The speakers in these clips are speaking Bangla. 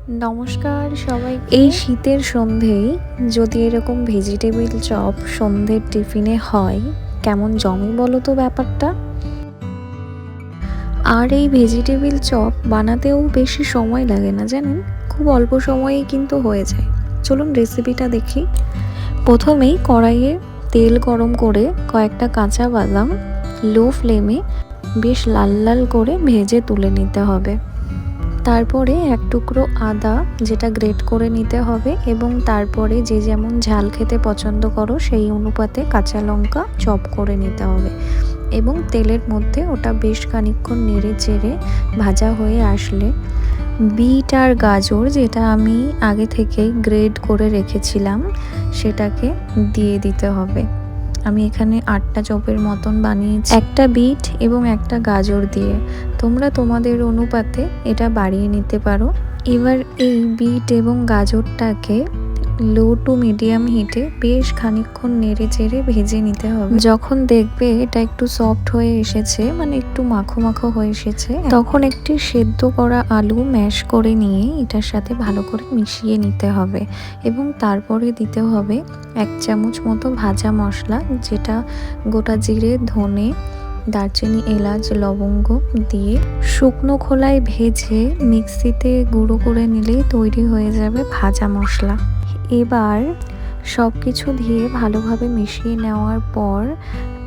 নমস্কার সবাই। এই শীতের সন্ধেয় যদি এরকম ভেজিটেবিল চপ সন্ধ্যের টিফিনে হয়, কেমন জমে বলো তো ব্যাপারটা। আর এই ভেজিটেবিল চপ বানাতেও বেশি সময় লাগে না জানেন, খুব অল্প সময়েই কিন্তু হয়ে যায়। চলুন রেসিপিটা দেখি। প্রথমেই কড়াইয়ে তেল গরম করে কয়েকটা কাঁচা বাদাম লো ফ্লেমে বেশ লাল লাল করে ভেজে তুলে নিতে হবে। তারপরে এক টুকরো আদা যেটা গ্রেট করে নিতে হবে, এবং তারপরে যে যেমন ঝাল খেতে পছন্দ করো সেই অনুপাতে কাঁচা লঙ্কা চপ করে নিতে হবে, এবং তেলের মধ্যে ওটা বেশ খানিকক্ষণ নেড়ে চেড়ে ভাজা হয়ে আসলে বিট আর গাজর যেটা আমি আগে থেকেই গ্রেট করে রেখেছিলাম সেটাকে দিয়ে দিতে হবে। আমি এখানে 8টা চপের মতন বানিয়েছি, একটা বিট এবং একটা গাজর দিয়ে। তোমরা তোমাদের অনুপাতে এটা বাড়িয়ে নিতে পারো। এবার এই বিট এবং গাজরটাকে লো টু মিডিয়াম হিটে বেশ খানিকক্ষণ নেড়ে চেড়ে ভেজে নিতে হবে। যখন দেখবে এটা একটু সফট হয়ে এসেছে, মানে একটু মাখো মাখো হয়ে এসেছে, তখন একটি সেদ্ধ করা আলু ম্যাশ করে নিয়ে এটার সাথে ভালো করে মিশিয়ে নিতে হবে, এবং তারপরে দিতে হবে 1 চামচ মতো ভাজা মশলা, যেটা গোটা জিরে, ধনে, দারচিনি, এলাচ, লবঙ্গ দিয়ে শুকনো খোলায় ভেজে মিক্সিতে গুঁড়ো করে নিলেই তৈরি হয়ে যাবে ভাজা মশলা। এবার সব কিছু দিয়ে ভালোভাবে মিশিয়ে নেওয়ার পর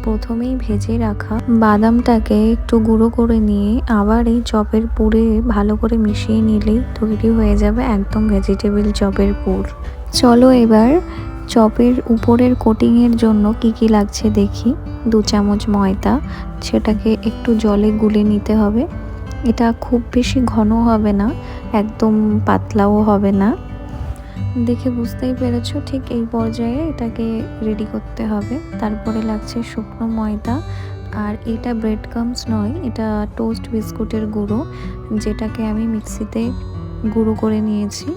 প্রথমেই ভেজে রাখা বাদামটাকে একটু গুঁড়ো করে নিয়ে আবার এই চপের পুরে ভালো করে মিশিয়ে নিলেই তৈরি হয়ে যাবে একদম ভেজিটেবিল চপের পুর। চলো এবার চপের উপরের কোটিংয়ের জন্য কি লাগছে দেখি। 2 চামচ ময়দা, সেটাকে একটু জলে গুলে নিতে হবে। এটা খুব বেশি ঘন হবে না, একদম পাতলাও হবে না। দেখে বুঝতেই পেরেছো, ঠিক এই পর্যায়ে এটাকে রেডি করতে হবে। তারপরে লাগছে শুকনো ময়দা, আর এটা ব্রেড ক্রাম্বস নয়, এটা টোস্ট বিস্কুটের গুঁড়ো, যেটাকে আমি মিক্সিতে গুঁড়ো করে নিয়েছি।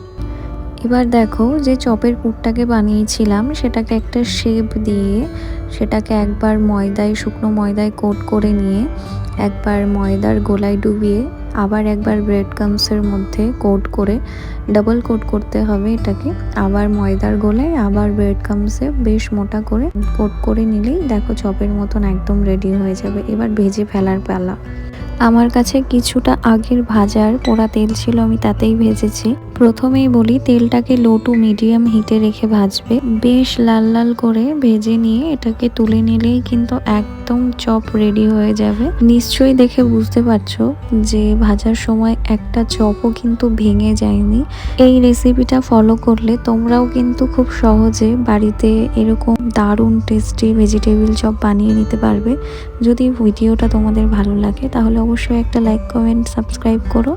এবার দেখো, যে চপের পুরটাকে বানিয়েছিলাম সেটাকে একটা শেপ দিয়ে সেটাকে একবার শুকনো ময়দায় কোট করে নিয়ে, একবার ময়দার গোলায় ডুবিয়ে, আবার একবার ব্রেড ক্রাম্বসের মধ্যে কোট করে ডাবল কোট করতে হবে এটাকে। আবার ময়দার গোলায়, আবার ব্রেড ক্রাম্বসে বেশ মোটা করে কোট করে নিলেই দেখো চপের মতন একদম রেডি হয়ে যাবে। এবার ভেজে ফেলার পালা। আমার কাছে কিছুটা আগের ভাজার পোড়া তেল ছিল, আমি তাতেই ভেজেছি। প্রথমেই বলি, তেলটাকে লো টু মিডিয়াম হিটে রেখে ভাজবে। বেশ লাল লাল করে ভেজে নিয়ে এটাকে তুলে নিলেই কিন্তু একদম চপ রেডি হয়ে যাবে। নিশ্চয়ই দেখে বুঝতে পারছো যে ভাজার সময় একটা চপও কিন্তু ভেঙে যায়নি। এই রেসিপিটা ফলো করলে তোমরাও কিন্তু খুব সহজে বাড়িতে এরকম দারুণ টেস্টি ভেজিটেবিল চপ বানিয়ে নিতে পারবে। যদি ভিডিওটা তোমাদের ভালো লাগে তাহলে অবশ্যই একটা লাইক, কমেন্ট, সাবস্ক্রাইব করো।